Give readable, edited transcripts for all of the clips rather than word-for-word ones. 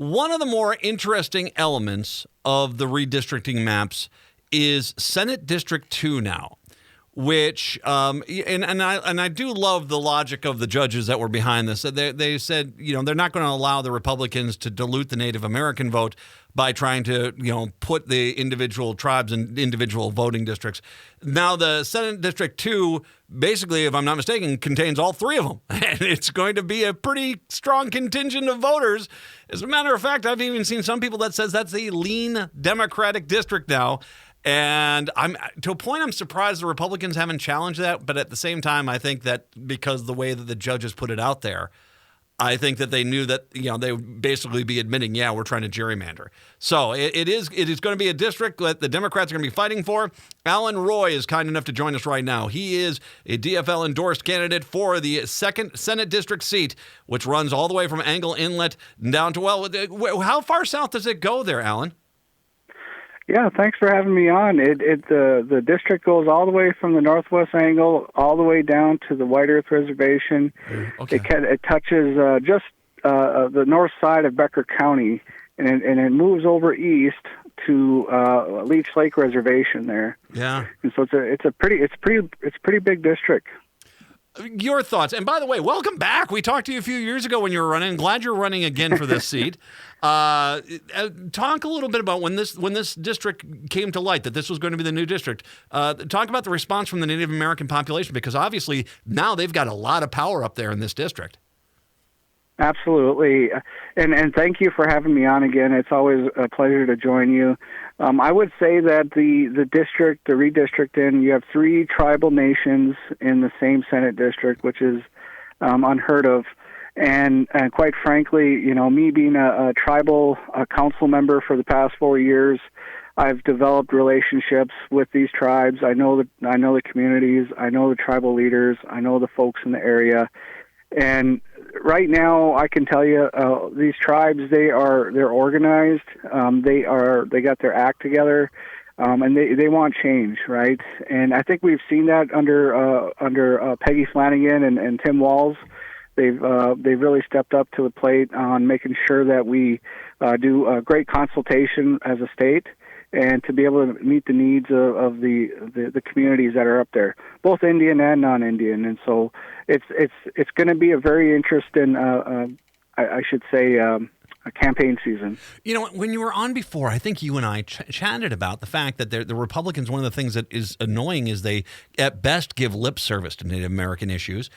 One of the more interesting elements of the redistricting maps is Senate District 2 now, which and I do love the logic of the judges that were behind this. They said, they're not going to allow the Republicans to dilute the Native American vote by trying to, put the individual tribes in individual voting districts. Now, the Senate District 2, basically, if I'm not mistaken, contains all three of them. And it's going to be a pretty strong contingent of voters. As a matter of fact, I've even seen some people that says that's a lean Democratic district now. And I'm to a point, I'm surprised the Republicans haven't challenged that. But at the same time, I think that because the way that the judges put it out there, I think that they knew that, they would basically be admitting, we're trying to gerrymander. So it is going to be a district that the Democrats are going to be fighting for. Alan Roy is kind enough to join us right now. He is a DFL endorsed candidate for the 2nd Senate District seat, which runs all the way from Angle Inlet down to, how far south does it go there, Alan? Yeah, thanks for having me on. The district goes all the way from the northwest angle all the way down to the White Earth Reservation. Okay. It touches just the north side of Becker County, and it moves over east to Leech Lake Reservation there. Yeah. And so it's a pretty big district. Your thoughts, and by the way, welcome back. We talked to you a few years ago when you were running. Glad you're running again for this seat. Talk a little bit about when this district came to light, that this was going to be the new district. Talk about the response from the Native American population, because obviously now they've got a lot of power up there in this district. Absolutely. And thank you for having me on again. It's always a pleasure to join you. I would say that the redistricting, you have 3 tribal nations in the same Senate district, which is unheard of. And quite frankly, me being a tribal council member for the past 4 years, I've developed relationships with these tribes. I know the communities. I know the tribal leaders. I know the folks in the area. And right now, I can tell you, these tribes, they're organized. They got their act together, and they want change, right? And I think we've seen that under Peggy Flanagan and Tim Walz. They've really stepped up to the plate on making sure that we do a great consultation as a state, and to be able to meet the needs of the communities that are up there, both Indian and non-Indian. And so it's going to be a very interesting, I should say, a campaign season. When you were on before, I think you and I chatted about the fact that the Republicans, one of the things that is annoying is they, at best, give lip service to Native American issues.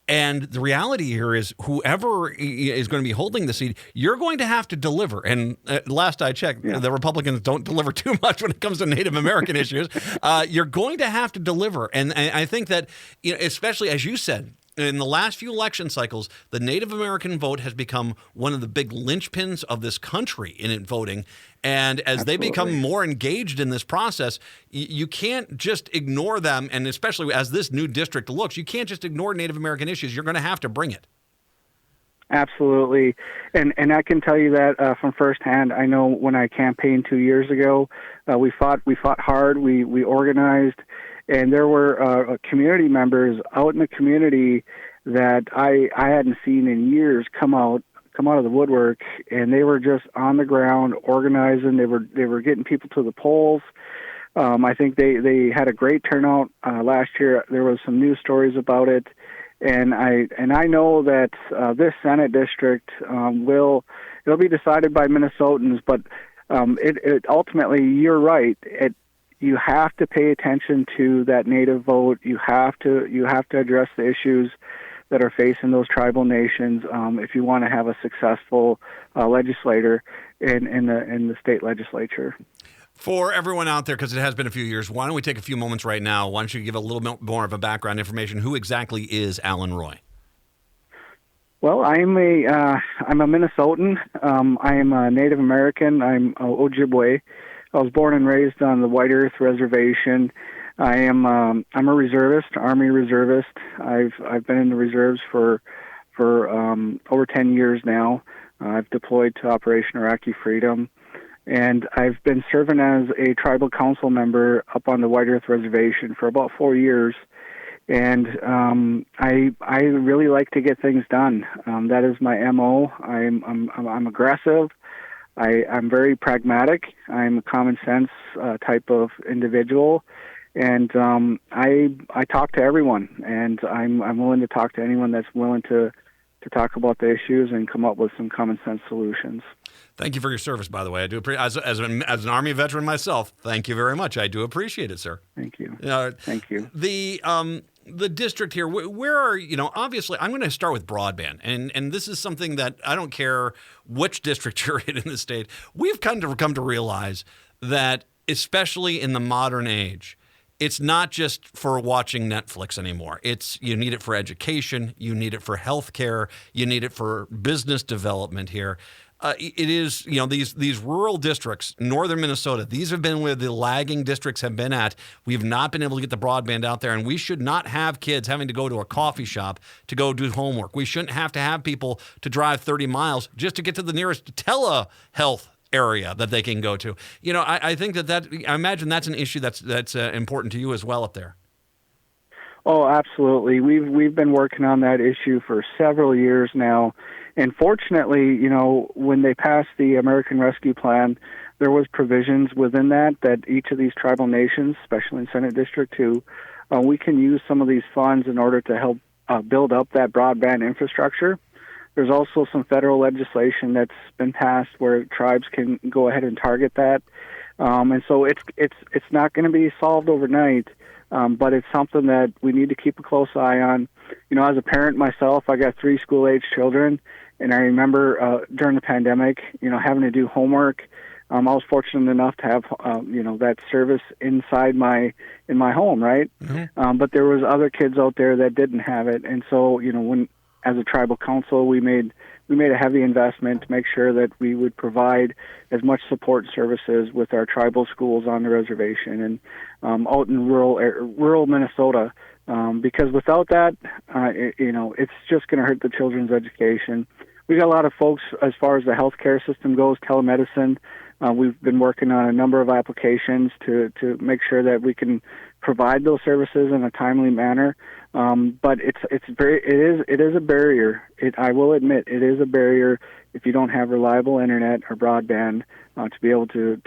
And the reality here is whoever is going to be holding the seat, you're going to have to deliver. And last I checked, the Republicans don't deliver too much when it comes to Native American issues. You're going to have to deliver. And I think that, especially as you said, in the last few election cycles, the Native American vote has become one of the big linchpins of this country in voting. And as they become more engaged in this process, you can't just ignore them. And especially as this new district looks, you can't just ignore Native American issues. You're going to have to bring it. Absolutely. And I can tell you that from firsthand. I know when I campaigned 2 years ago, we fought hard. We organized. And there were community members out in the community that I hadn't seen in years come out of the woodwork, and they were just on the ground organizing. They were getting people to the polls. I think they had a great turnout last year. There was some news stories about it, and I know that this Senate district it'll be decided by Minnesotans, but it ultimately, you're right. You have to pay attention to that Native vote. You have to address the issues that are facing those tribal nations if you want to have a successful legislator in the state legislature. For everyone out there, because it has been a few years, why don't we take a few moments right now? Why don't you give a little bit more of a background information? Who exactly is Alan Roy? Well, I'm a Minnesotan. I am a Native American. I'm Ojibwe. I was born and raised on the White Earth Reservation. I'm a reservist, Army reservist. I've been in the reserves for over 10 years now. I've deployed to Operation Iraqi Freedom, and I've been serving as a tribal council member up on the White Earth Reservation for about 4 years. And I really like to get things done. That is my MO. I'm aggressive. I'm very pragmatic. I'm a common sense type of individual, and I talk to everyone, and I'm willing to talk to anyone that's willing to talk about the issues and come up with some common sense solutions. Thank you for your service, by the way. I do appreciate as an Army veteran myself. Thank you very much. I do appreciate it, sir. Thank you. Thank you. The district here, where are, obviously I'm going to start with broadband. And this is something that I don't care which district you're in the state. We've kind of come to realize that, especially in the modern age, it's not just for watching Netflix anymore. You need it for education. You need it for healthcare. You need it for business development here. It is, these rural districts, northern Minnesota, these have been where the lagging districts have been at. We've not been able to get the broadband out there, and we should not have kids having to go to a coffee shop to go do homework. We shouldn't have to have people to drive 30 miles just to get to the nearest telehealth area that they can go to. I think I imagine that's an issue that's important to you as well up there. Oh, absolutely. We've been working on that issue for several years now. And fortunately, when they passed the American Rescue Plan, there was provisions within that each of these tribal nations, especially in Senate District 2, we can use some of these funds in order to help build up that broadband infrastructure. There's also some federal legislation that's been passed where tribes can go ahead and target that. And so it's not going to be solved overnight, but it's something that we need to keep a close eye on. As a parent myself, I got 3 school-age children, and I remember during the pandemic, having to do homework. I was fortunate enough to have, that service in my home, right? Mm-hmm. But there was other kids out there that didn't have it, and so when as a tribal council, we made a heavy investment to make sure that we would provide as much support services with our tribal schools on the reservation and out in rural Minnesota. Because without that, it's just going to hurt the children's education. We got a lot of folks as far as the healthcare system goes, telemedicine. We've been working on a number of applications to make sure that we can provide those services in a timely manner. But it is a barrier. I will admit it is a barrier if you don't have reliable internet or broadband to be able to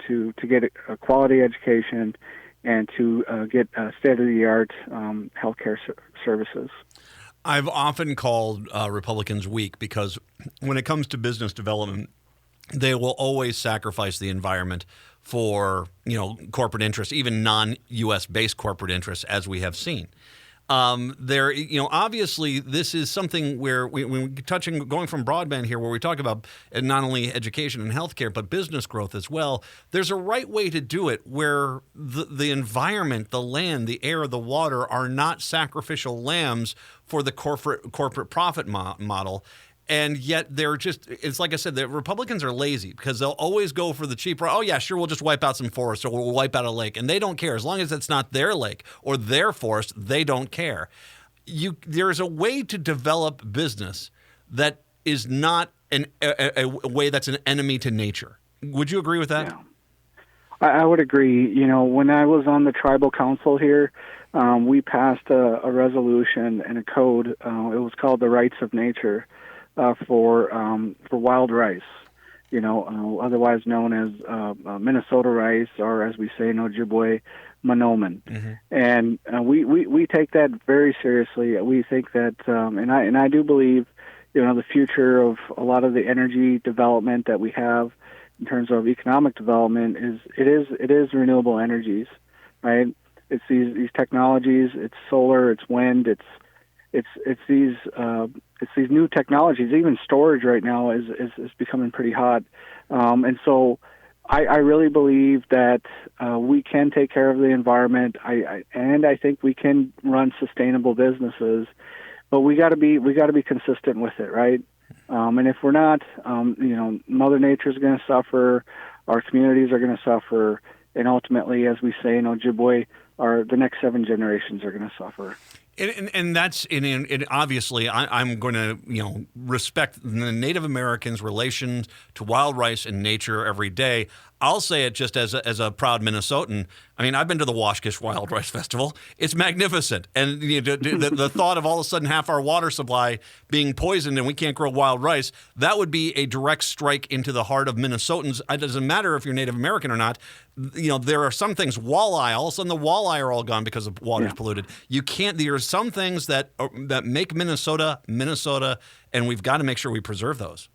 get a quality education and to get state-of-the-art healthcare services. I've often called Republicans weak because when it comes to business development, they will always sacrifice the environment for corporate interests, even non-U.S. based corporate interests, as we have seen. Obviously, this is something where going from broadband here, where we talk about not only education and healthcare, but business growth as well. There's a right way to do it where the environment, the land, the air, the water are not sacrificial lambs for the corporate profit model. And yet it's like I said, the Republicans are lazy because they'll always go for the cheap. Oh, yeah, sure, we'll just wipe out some forest or we'll wipe out a lake. And they don't care. As long as it's not their lake or their forest, they don't care. There's a way to develop business that is not a way that's an enemy to nature. Would you agree with that? Yeah. I would agree. When I was on the tribal council here, we passed a resolution and a code. It was called the Rights of Nature. For wild rice, otherwise known as Minnesota rice, or as we say in Ojibwe, Manoman. Mm-hmm. And we take that very seriously. We think that, and I do believe, the future of a lot of the energy development that we have in terms of economic development is renewable energies, right? It's these technologies. It's solar. It's wind. It's these new technologies. Even storage right now is becoming pretty hot, and so I really believe that we can take care of the environment. I think we can run sustainable businesses, but we got to be consistent with it, right? And if we're not, Mother Nature is going to suffer, our communities are going to suffer, and ultimately, as we say in Ojibwe, the next 7 generations are going to suffer. And that's and obviously I'm going to respect the Native Americans' relations to wild rice and nature every day. I'll say it just as a proud Minnesotan. I mean, I've been to the Washkish Wild Rice Festival. It's magnificent, and the thought of all of a sudden half our water supply being poisoned and we can't grow wild rice, that would be a direct strike into the heart of Minnesotans. It doesn't matter if you're Native American or not. There are some things, walleye, all of a sudden the walleye are all gone because the water's polluted. You can't. There are some things that make Minnesota, and we've got to make sure we preserve those.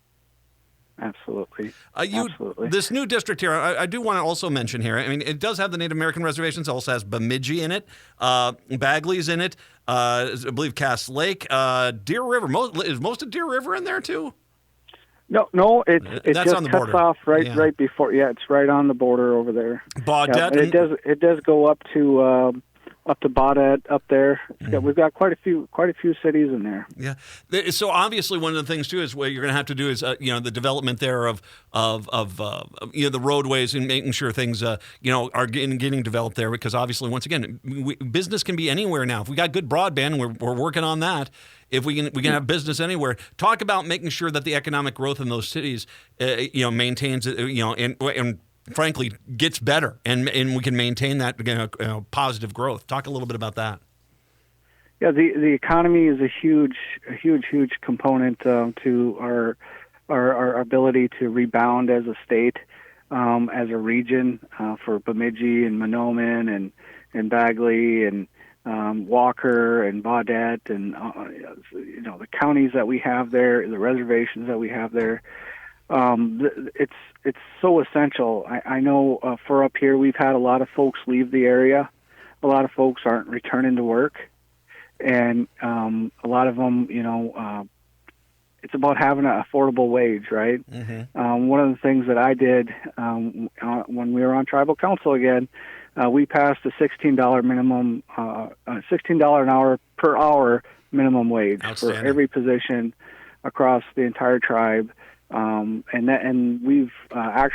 Absolutely. Absolutely. This new district here, I do want to also mention here. I mean, it does have the Native American reservations. It also has Bemidji in it, Bagley's in it. I believe Cass Lake, Deer River. Is most of Deer River in there too? No, it just cuts border. Off right before. Yeah, it's right on the border over there. Baudette. Yeah, it does go up to Baudette up there. We've got quite a few cities in there. Yeah. So obviously one of the things too is what you're going to have to do is the development there of the roadways and making sure things are getting developed there, because obviously once again business can be anywhere now. If we got good broadband, we're working on that. If we can have business anywhere. Talk about making sure that the economic growth in those cities maintains and frankly gets better, and we can maintain that positive growth. Talk a little bit about that. Yeah, the economy is a huge component to our ability to rebound as a state, as a region, for Bemidji and Mahnomen and Bagley and Walker and Baudette and the counties that we have there, the reservations that we have there. It's so essential. I know for up here we've had a lot of folks leave the area. A lot of folks aren't returning to work, and a lot of them, it's about having an affordable wage, right? Mm-hmm. One of the things that I did when we were on tribal council again, we passed a $16 minimum, $16 an hour per hour minimum wage for every position across the entire tribe. And we've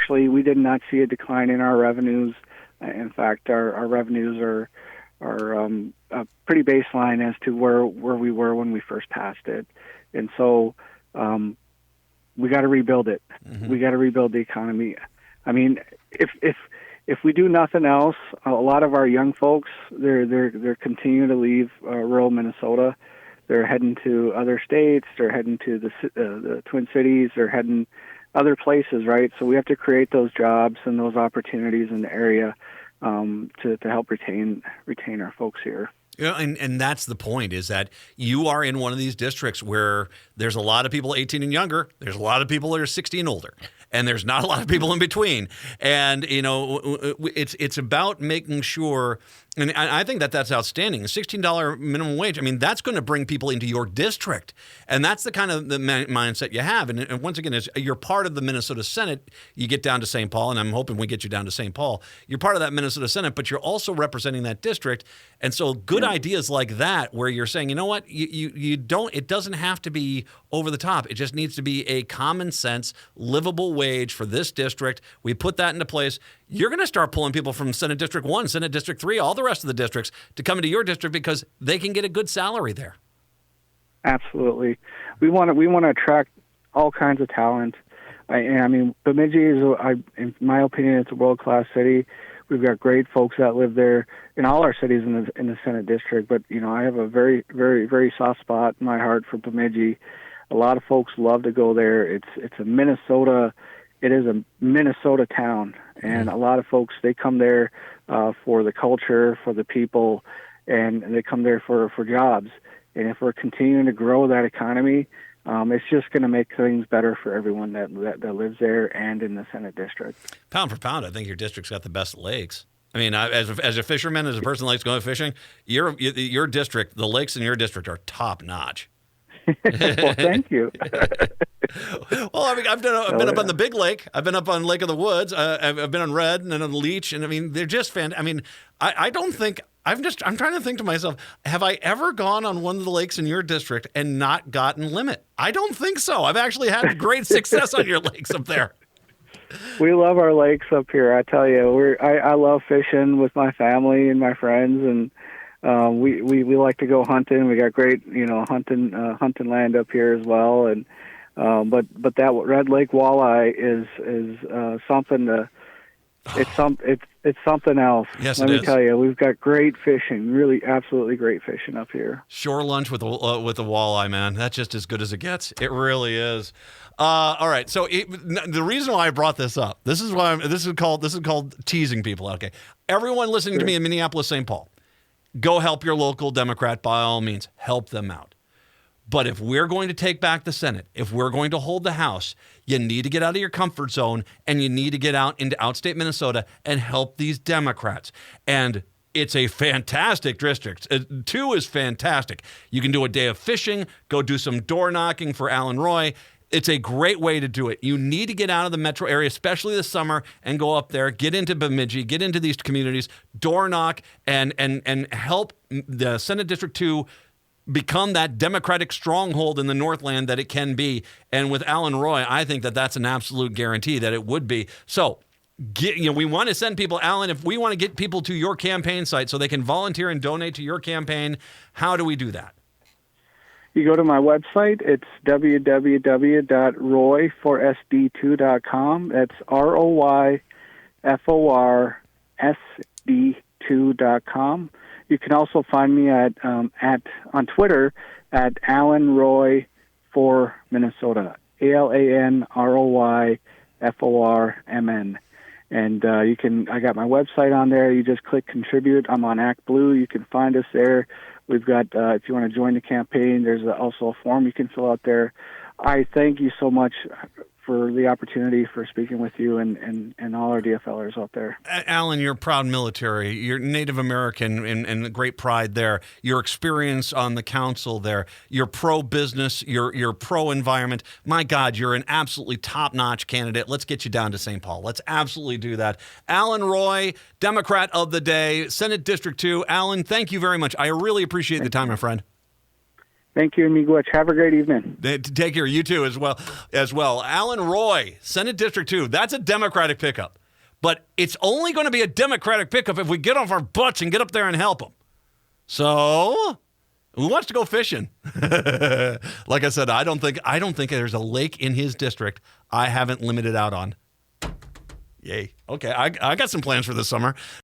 we did not see a decline in our revenues. In fact, our revenues are pretty baseline as to where we were when we first passed it. And so we got to rebuild it. Mm-hmm. We got to rebuild the economy. I mean, if we do nothing else, a lot of our young folks they're continuing to leave rural Minnesota. They're heading to other states. They're heading to the Twin Cities. They're heading other places, right? So we have to create those jobs and those opportunities in the area to help retain our folks here. Yeah, and that's the point, is that you are in one of these districts where there's a lot of people 18 and younger. There's a lot of people that are 60 and older. And there's not a lot of people in between. And, it's about making sure, and I think that's outstanding. A $16 minimum wage, I mean, that's going to bring people into your district. And that's the kind of the mindset you have. And once again, as you're part of the Minnesota Senate, you get down to St. Paul, and I'm hoping we get you down to St. Paul. You're part of that Minnesota Senate, but you're also representing that district. And so good ideas like that, where you're saying, you know what, it doesn't have to be over the top. It just needs to be a common sense, livable wage for this district. We put that into place. You're going to start pulling people from Senate District 1, Senate District 3, all the rest of the districts to come into your district because they can get a good salary there. Absolutely. We want to attract all kinds of talent. I mean, Bemidji is, in my opinion, it's a world-class city. We've got great folks that live there in all our cities in the Senate District. But, I have a very, very, very soft spot in my heart for Bemidji. A lot of folks love to go there. It is a Minnesota town, and a lot of folks, they come there for the culture, for the people, and they come there for jobs. And if we're continuing to grow that economy, it's just going to make things better for everyone that lives there and in the Senate District. Pound for pound, I think your district's got the best lakes. I mean, as a fisherman, as a person that likes going fishing, your district, the lakes in your district are top notch. Well, thank you. Well, I mean, I've been up on the Big Lake. I've been up on Lake of the Woods. I've been on Red and then on Leech, and I mean, they're just fantastic. I mean, I don't think I'm trying to think to myself, have I ever gone on one of the lakes in your district and not gotten limit? I don't think so. I've actually had great success on your lakes up there. We love our lakes up here. I tell you, I love fishing with my family and my friends, and we like to go hunting. We got great, hunting land up here as well. And but that Red Lake walleye is something to. It's something else. Yes, Let me tell you, we've got great fishing, really, absolutely great fishing up here. Shore lunch with a walleye, man. That's just as good as it gets. It really is. All right. So the reason why I brought this up, this is called teasing people. Okay. Everyone listening to me in Minneapolis, St. Paul, go help your local Democrat by all means. Help them out. But if we're going to take back the Senate, if we're going to hold the House, you need to get out of your comfort zone and you need to get out into outstate Minnesota and help these Democrats. And it's a fantastic district. 2 is fantastic. You can do a day of fishing, go do some door knocking for Alan Roy. It's a great way to do it. You need to get out of the metro area, especially this summer, and go up there, get into Bemidji, get into these communities, door knock, and help the Senate District 2 become that Democratic stronghold in the Northland that it can be. And with Alan Roy, I think that that's an absolute guarantee that it would be. So, we want to send people, Alan, if we want to get people to your campaign site so they can volunteer and donate to your campaign, how do we do that? You go to my website. It's www.royforsd2.com. That's ROYFORSD2.com. You can also find me on Twitter at Alan Roy for Minnesota, AlanRoyForMN, and I got my website on there. You just click contribute. I'm on ActBlue. You can find us there. We've got if you want to join the campaign, there's also a form you can fill out there. I thank you so much for the opportunity for speaking with you and all our DFLers out there. Alan, you're proud military. You're Native American and great pride there. Your experience on the council there. You're pro-business. You're pro-environment. My God, you're an absolutely top-notch candidate. Let's get you down to St. Paul. Let's absolutely do that. Alan Roy, Democrat of the day, Senate District 2. Alan, thank you very much. I really appreciate the time, my friend. Thank you, Miigwech. Have a great evening. Take care. You too, as well. Alan Roy, Senate District 2. That's a Democratic pickup. But it's only going to be a Democratic pickup if we get off our butts and get up there and help them. So, who wants to go fishing? Like I said, I don't think there's a lake in his district I haven't limited out on. Yay. Okay, I got some plans for this summer.